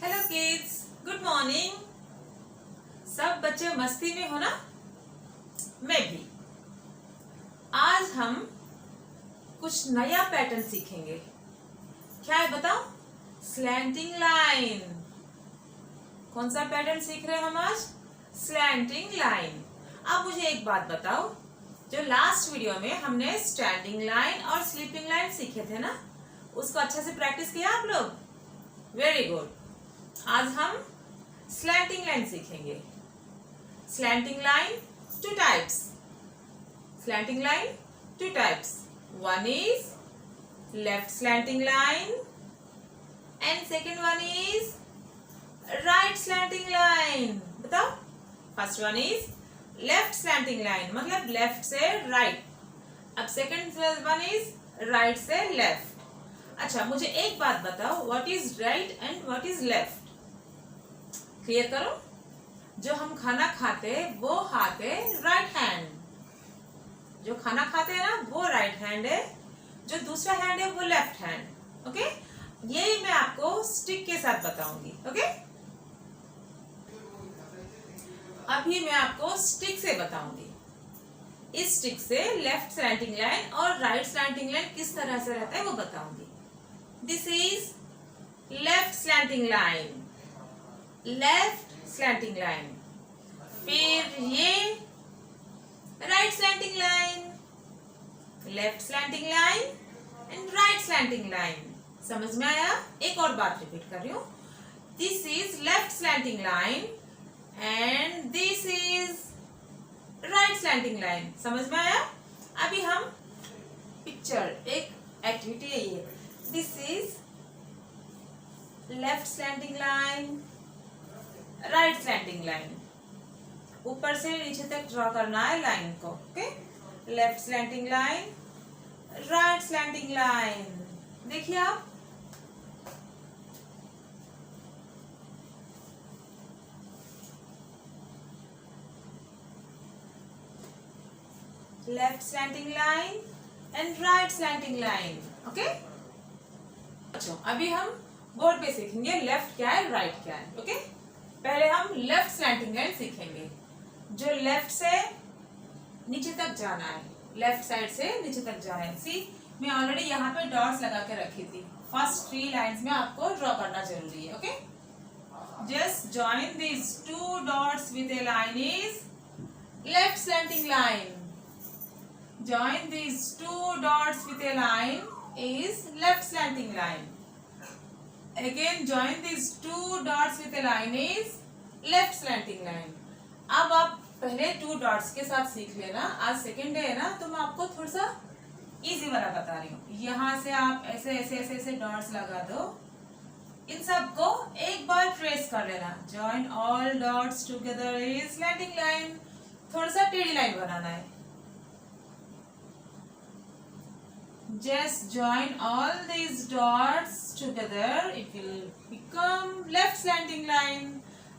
Hello kids, good morning. सब बच्चे मस्ती में हो ना? मैं भी। आज हम कुछ नया पैटर्न सीखेंगे। क्या है बताओ? Slanting line. कौन सा पैटर्न सीख रहे हैं हम आज? Slanting line. अब मुझे एक बात बताओ, जो लास्ट वीडियो में हमने स्टैंडिंग लाइन और स्लीपिंग लाइन सीखे थे ना, उसको अच्छे से प्रैक्टिस किया आप लोग? Very good. आज हम स्लैंटिंग लाइन सीखेंगे। Slanting line two types. Slanting line two types. One is left slanting line and second one is right slanting line. बताओ। First one is left slanting line, मतलब left से right. अब second one is right से left. अच्छा, मुझे एक बात बताओ, what is right and what is left? Clear करो। जो हम खाना खाते वो हाथ है राइट हैंड। जो खाना खाते हैं ना वो राइट हैंड है, जो दूसरा हैंड है वो लेफ्ट हैंड। ओके, यही मैं आपको स्टिक के साथ बताऊंगी। ओके, अभी मैं आपको स्टिक से बताऊंगी। इस स्टिक से लेफ्ट स्लैंटिंग लाइन और राइट स्लैंटिंग लाइन किस तरह से रहता है वो बताऊंगी। This is left slanting line, left slanting line. फिर ये right slanting line, left slanting line and right slanting line. समझ में आया? एक और बात रिपीट कर रही हूँ। This is left slanting line and this is right slanting line. समझ में आया? अभी हम पिक्चर, एक एक्टिविटी है ये। This is left slanting line, right slanting line. ऊपर से नीचे तक ड्रॉ करना है लाइन को। Okay, left slanting line, right slanting line. देखिए आप, left slanting line and right slanting line. Okay, अच्छा अभी हम बोर्ड पे सीखेंगे लेफ्ट क्या है राइट क्या है। ओके, पहले हम लेफ्ट स्लैंटिंग लाइन सीखेंगे। जो लेफ्ट से नीचे तक जाना है, लेफ्ट साइड से नीचे तक जाना है। सी, मैं ऑलरेडी यहाँ पे डॉट्स लगा के रखी थी। फर्स्ट 3 लाइंस में आपको ड्रॉ करना जरूरी है। Okay, just join this 2 dots with A line is left slanting line. Join this 2 dots with A line is left slanting line. Again join these 2 dots with a line is left slanting line. अब आप पहले 2 dots के साथ सीख लेना। आज second day है ना, तो मैं आपको थोड़ा सा इजी वाला बता रही हूँ। यहाँ से आप ऐसे ऐसे ऐसे ऐसे डॉट्स लगा दो। इन सब को एक बार ट्रेस कर लेना। Join all dots together is slanting line. थोड़ा सा टेढ़ी लाइन बनाना है। Just join all these dots together, it will become left slanting line.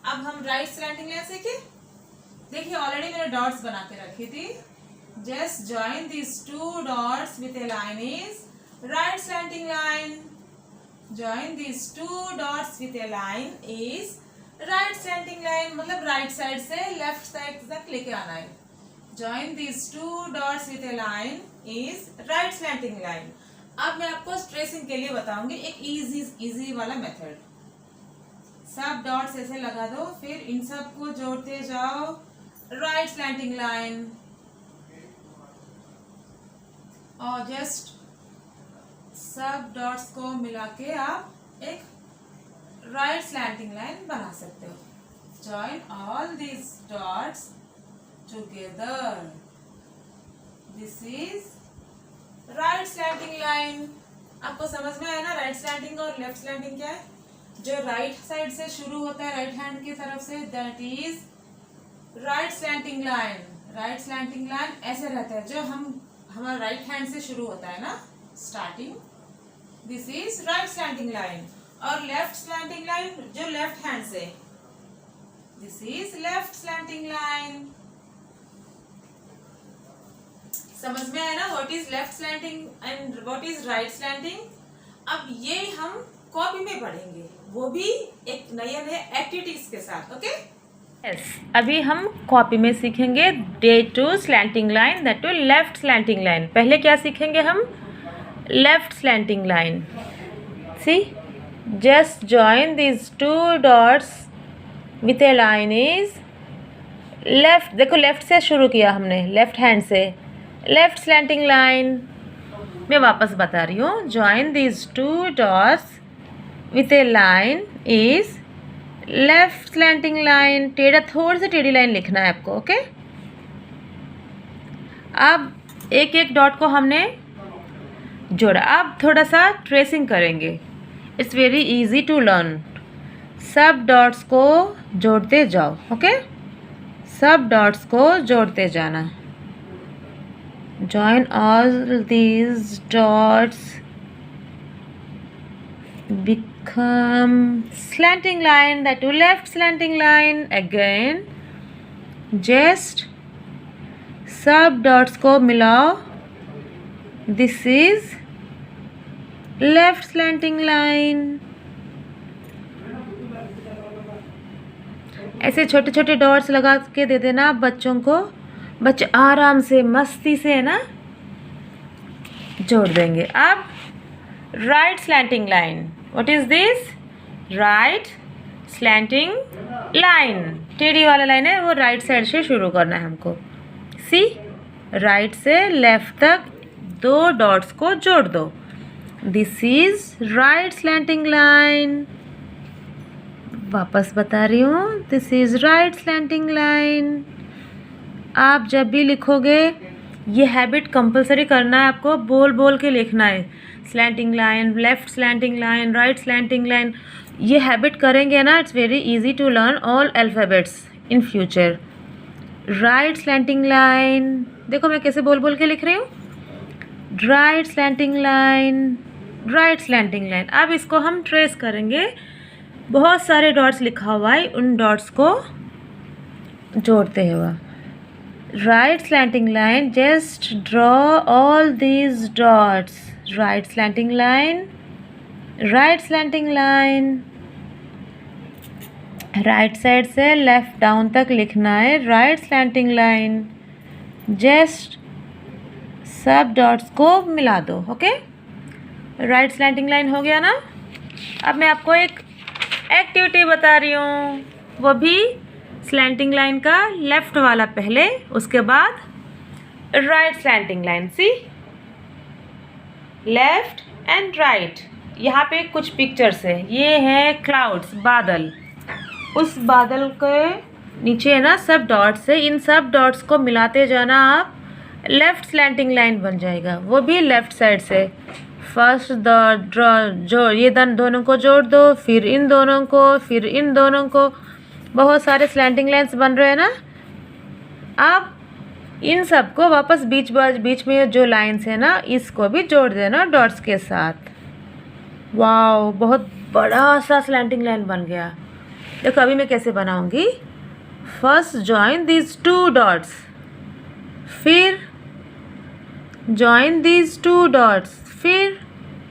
अब हम right slanting line सीखे। देखिए ऑलरेडी मैंने dots बना के रखी थी। Just join these 2 dots with a line is right slanting line. Join these 2 dots with a line is right slanting line, मतलब right side से left side तक लेके आना है। Join these 2 dots with a line is right slanting line. अब मैं आपको tracing के लिए बताऊंगी एक इजी वाला मेथड। सब डॉट्स ऐसे लगा दो, फिर इन सब को जोड़ते जाओ राइट स्लैंटिंग लाइन, और जस्ट सब डॉट्स को मिला के आप एक राइट स्लैंटिंग लाइन बना सकते हो। Join all these dots together, this is right slanting line. आपको समझ में आया ना राइट स्लैंटिंग और लेफ्ट स्लैंटिंग क्या है? जो राइट साइड से शुरू होता है राइट हैंड की तरफ से, that is right slanting line. Right slanting line ऐसे रहता है, जो हमारा राइट हैंड से शुरू होता है ना starting, this is right slanting line. और लेफ्ट स्लैंटिंग लाइन जो लेफ्ट हैंड से, this is left slanting line. समझ में आया ना what is left slanting and what is right slanting? अब ये हम कॉपी में पढ़ेंगे, वो भी एक नए नए एक्टिविटीज के साथ। ओके यस, अभी हम कॉपी में सीखेंगे day two slanting line, that two left slanting line. पहले क्या सीखेंगे हम? Left slanting line. See, just join these two dots with a line is left. देखो लेफ्ट से शुरू किया हमने, लेफ्ट हैंड से लेफ्ट स्लैंटिंग लाइन। मैं वापस बता रही हूँ, join these two dots with a line is left slanting line. टेढ़ा, थोड़ी सी टेढ़ी लाइन लिखना है आपको। ओके, अब एक एक डॉट को हमने जोड़ा। अब थोड़ा सा ट्रेसिंग करेंगे। It's very easy to learn. सब डॉट्स को जोड़ते जाओ। ओके, सब डॉट्स को जोड़ते जाना। Join all these dots become slanting line, that to left slanting line. Again just सब डॉट्स को मिलाओ। This is left slanting line. ऐसे छोटे छोटे डॉट्स लगा के दे देना आप बच्चों को। बच्चे आराम से मस्ती से है ना जोड़ देंगे। अब right slanting line. What is this? Right slanting line. टेढ़ी वाला लाइन है, वो राइट साइड से शुरू करना है हमको। सी, राइट से लेफ्ट तक दो डॉट्स को जोड़ दो। This is right slanting line. वापस बता रही हूँ, this is right slanting line. आप जब भी लिखोगे ये हैबिट कंपलसरी करना है आपको, बोल बोल के लिखना है। Slanting line, left slanting line, right slanting line. ये हैबिट करेंगे ना, it's very easy to learn all alphabets in future. Right slanting line, देखो मैं कैसे बोल बोल के लिख रही हूँ। Right slanting line, right slanting line. अब इसको हम ट्रेस करेंगे। बहुत सारे डॉट्स लिखा हुआ है, उन डॉट्स को जोड़ते हुए। Right slanting line, just draw all these dots. Right slanting line, right slanting line. Right side से लेफ्ट डाउन तक लिखना है। राइट स्लैंटिंग लाइन, जस्ट सब डॉट्स को मिला दो। ओके, राइट स्लैंटिंग लाइन हो गया ना। अब मैं आपको एक एक्टिविटी बता रही हूँ, वो भी स्लैंटिंग लाइन का लेफ्ट वाला पहले, उसके बाद right slanting line. See, left and right. यहाँ पे कुछ पिक्चर्स है। ये है क्लाउड्स, बादल। उस बादल के नीचे है ना सब डॉट्स है। इन सब डॉट्स को मिलाते जाना आप, लेफ्ट स्लैंटिंग लाइन बन जाएगा। वो भी लेफ्ट साइड से। फर्स्ट जो ये दोनों को जोड़ दो, फिर इन दोनों को, फिर इन दोनों को। बहुत सारे स्लैंटिंग लाइन्स बन रहे हैं ना। आप इन सब को वापस बीच में जो लाइन्स है ना, इसको भी जोड़ देना डॉट्स के साथ। वाओ, बहुत बड़ा सा स्लैंटिंग लाइन बन गया। देखो अभी मैं कैसे बनाऊंगी। First join these two dots, फिर जॉइन दीज टू डॉट्स, फिर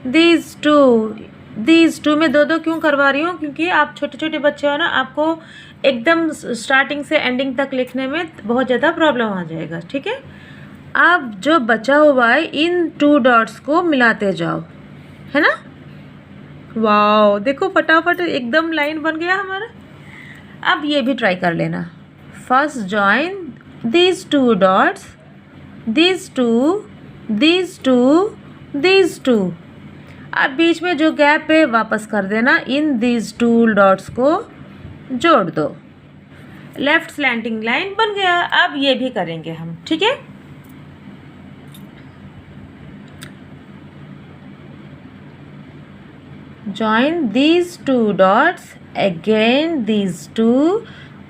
दीज टू। मैं दो क्यों करवा रही हूँ? क्योंकि आप छोटे छोटे बच्चे हो ना, आपको एकदम स्टार्टिंग से एंडिंग तक लिखने में बहुत ज़्यादा प्रॉब्लम आ जाएगा। ठीक है, आप जो बचा हुआ है इन टू डॉट्स को मिलाते जाओ, है ना। वाओ, देखो फटाफट एकदम लाइन बन गया हमारा। अब ये भी ट्राई कर लेना। First join these two dots, these two, these two, these two. अब बीच में जो गैप है वापस कर देना। इन दीज टू डॉट्स को जोड़ दो। लेफ्ट स्लैंटिंग लाइन बन गया। अब ये भी करेंगे हम, ठीक है। Join these two dots, again these two,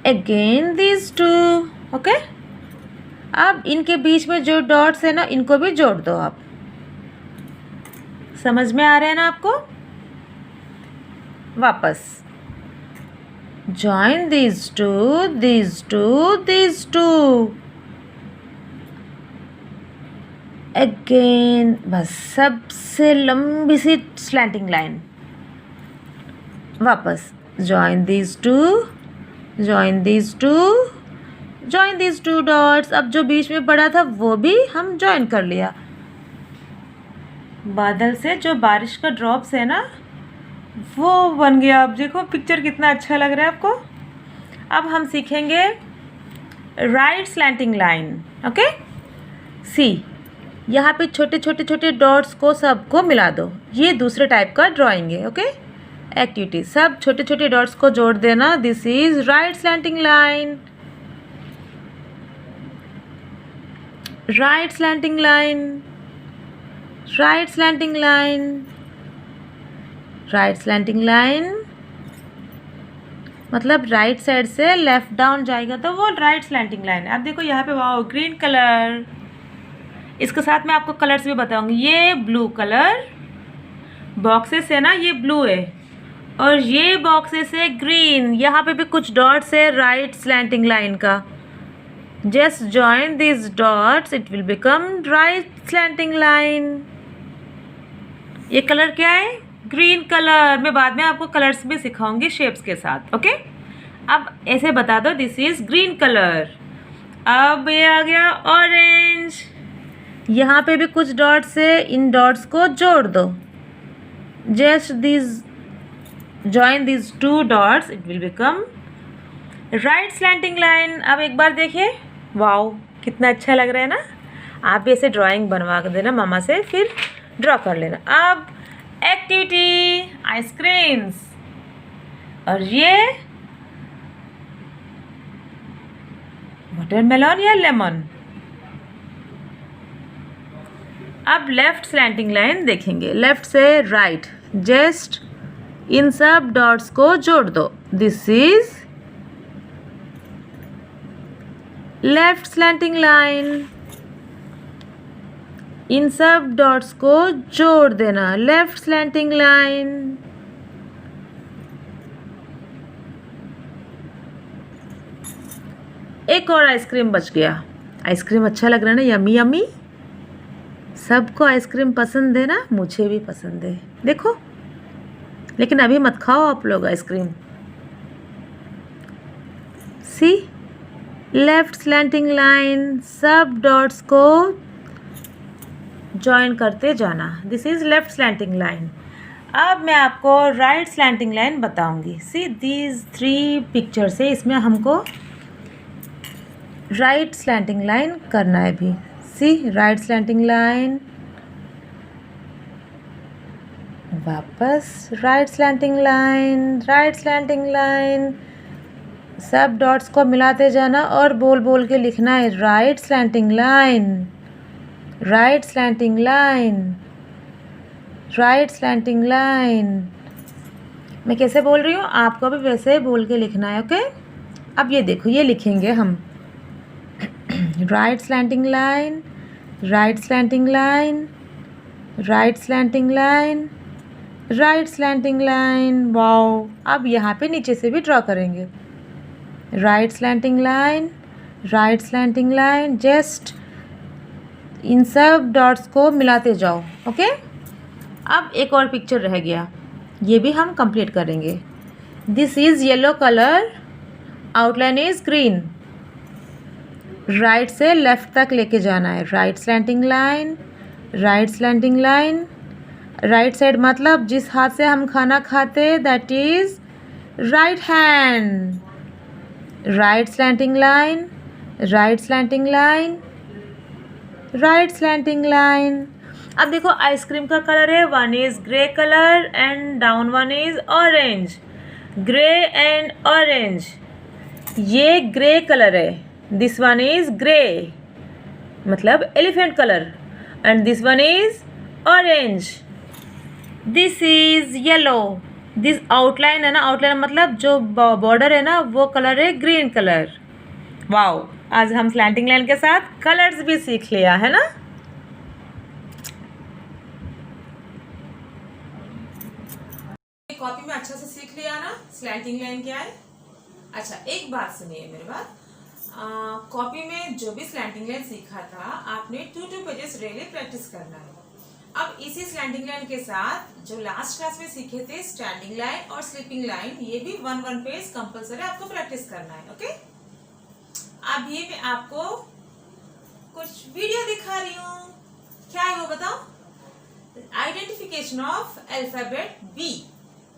again these two. Okay, अब इनके बीच में जो डॉट्स है ना, इनको भी जोड़ दो आप। समझ में आ रहा है ना आपको? वापस join these two, these two, these two, again. बस सबसे लंबी सी स्लैंटिंग लाइन। वापस join these two dots। अब जो बीच में पड़ा था वो भी हम ज्वाइन कर लिया। बादल से जो बारिश का ड्रॉप्स है ना वो बन गया। अब देखो पिक्चर कितना अच्छा लग रहा है आपको। अब हम सीखेंगे राइट स्लैंटिंग लाइन। ओके, सी यहाँ पे छोटे डॉट्स को सबको मिला दो। ये दूसरे टाइप का ड्राइंग है। ओके, एक्टिविटी, सब छोटे डॉट्स को जोड़ देना। This is right slanting line. Right slanting line, right slanting line, right slanting line मतलब राइट साइड से लेफ्ट डाउन जाएगा तो वो राइट स्लैंटिंग लाइन है। अब देखो यहाँ पे वाओ ग्रीन कलर। इसके साथ मैं आपको कलर्स भी बताऊंगी। ये ब्लू कलर बॉक्सेस है ना, ये ब्लू है, और ये बॉक्सेस है ग्रीन। यहाँ पे भी कुछ डॉट्स है राइट स्लैंटिंग लाइन का। Just join this dots, it will become right slanting line. ये कलर क्या है? Green colour. मैं बाद में आपको कलर्स भी सिखाऊंगी शेप्स के साथ। ओके, अब ऐसे बता दो दिस इज ग्रीन कलर। अब ये आ गया ऑरेंज। यहाँ पे भी कुछ डॉट्स है, इन डॉट्स को जोड़ दो। Just this join this to dots, it will become right slanting line. अब एक बार देखिए, वाओ कितना अच्छा लग रहा है ना। आप भी ऐसे ड्राइंग बनवा कर देना मामा से, फिर ड्रॉ कर लेना। अब एक्टिविटी आइसक्रीम्स, और ये वाटरमेलन या लेमन। अब लेफ्ट स्लैंटिंग लाइन देखेंगे, लेफ्ट से राइट। जस्ट इन सब डॉट्स को जोड़ दो। This is left slanting line. इन सब डॉट्स को जोड़ देना, लेफ्ट स्लैंटिंग लाइन। एक और आइसक्रीम बच गया। आइसक्रीम अच्छा लग रहा है ना, यम्मी यम्मी। सबको आइसक्रीम पसंद है ना, मुझे भी पसंद है। देखो, लेकिन अभी मत खाओ आप लोग आइसक्रीम। सी, लेफ्ट स्लैंटिंग लाइन, सब डॉट्स को ज्वाइन करते जाना। This is left slanting line. अब मैं आपको राइट स्लैंटिंग लाइन बताऊंगी। सी दीज 3 पिक्चर्स है, इसमें हमको राइट स्लैंटिंग लाइन करना है भी। सी, राइट स्लैंटिंग लाइन, वापस right slanting line, right slanting line. सब डॉट्स को मिलाते जाना और बोल बोल के लिखना है right slanting line, right slanting line, right slanting line. मैं कैसे बोल रही हूँ आपको भी वैसे बोल के लिखना है। ओके, अब ये देखो, ये लिखेंगे हम right slanting line, right slanting line, right slanting line, right slanting line. Wow, अब यहाँ पे नीचे से भी ड्रॉ करेंगे right slanting line, right slanting line. Just इन सब डॉट्स को मिलाते जाओ। ओके, अब एक और पिक्चर रह गया, ये भी हम कंप्लीट करेंगे। This is yellow colour, outline is green. Right से लेफ्ट तक लेके जाना है। Right slanting line, right slanting line. Right side मतलब जिस हाथ से हम खाना खाते, that is right hand. Right slanting line, right slanting line, right slanting line. अब देखो आइसक्रीम का कलर है, one is grey colour and down one is orange. Grey and orange, ये ग्रे कलर है। दिस वन इज ग्रे मतलब elephant colour, and this one is orange. This is yellow. This outline है ना, outline मतलब जो border है ना वो कलर है ग्रीन कलर। वाओ, आज हम स्लैंटिंग लाइन के साथ कलर्स भी सीख लिया है ना। कॉपी में अच्छा से सीख लिया ना स्लैंटिंग लाइन क्या है। अच्छा, एक बात सुनिए मेरी बात। कॉपी में जो भी स्लैंटिंग लाइन सीखा था आपने 2 पेजेस डेली प्रैक्टिस करना है। अब इसी स्लैंडिंग लाइन के साथ जो लास्ट क्लास में सीखे थे स्टैंडिंग लाइन और स्लीपिंग लाइन, ये भी 1 पेज कंपलसरी आपको प्रैक्टिस करना है। ओके, अब ये मैं आपको कुछ वीडियो दिखा रही हूँ। क्या है वो बताओ? Identification of alphabet B.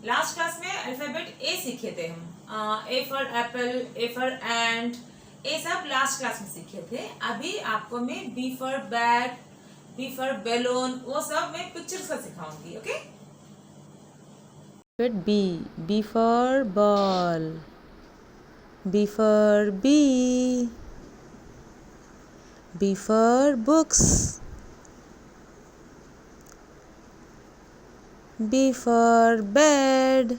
Last class में अल्फाबेट ए सीखे थे हम, A for apple, A for ant, ये सब लास्ट क्लास में सीखे थे। अभी आपको मैं B for bat, B for balloon, वो सब मैं पिक्चर्स का सिखाऊंगी। Okay, B for ball, B for bee, B for books, B for bed,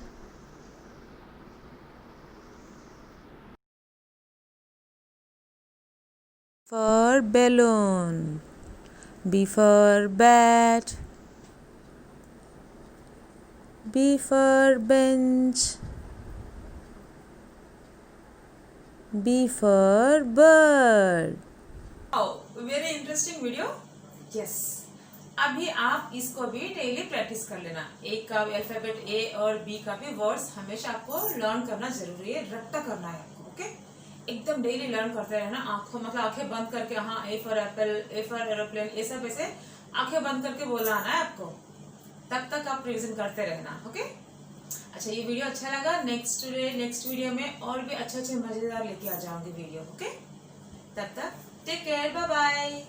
for balloon, B for bat, B for bench, B for bird. Very interesting video. Yes, अभी आप इसको भी daily practice कर लेना। एक का अल्फाबेट ए और B का भी वर्ड्स हमेशा आपको लर्न करना जरूरी है, रट्टा करना है आपको। ओके, एकदम डेली लर्न करते रहना। आंखें बंद करके, हाँ, ए for apple, A for aeroplane, ये सब ऐसे आंखें बंद करके बोलना आना है आपको। तब तक आप रिविजन करते रहना। ओके, अच्छा, ये वीडियो अच्छा लगा? नेक्स्ट वीडियो में और भी अच्छे मजेदार लेके आ जाऊंगी वीडियो। ओके, तब तक टेक केयर, बाय बाय।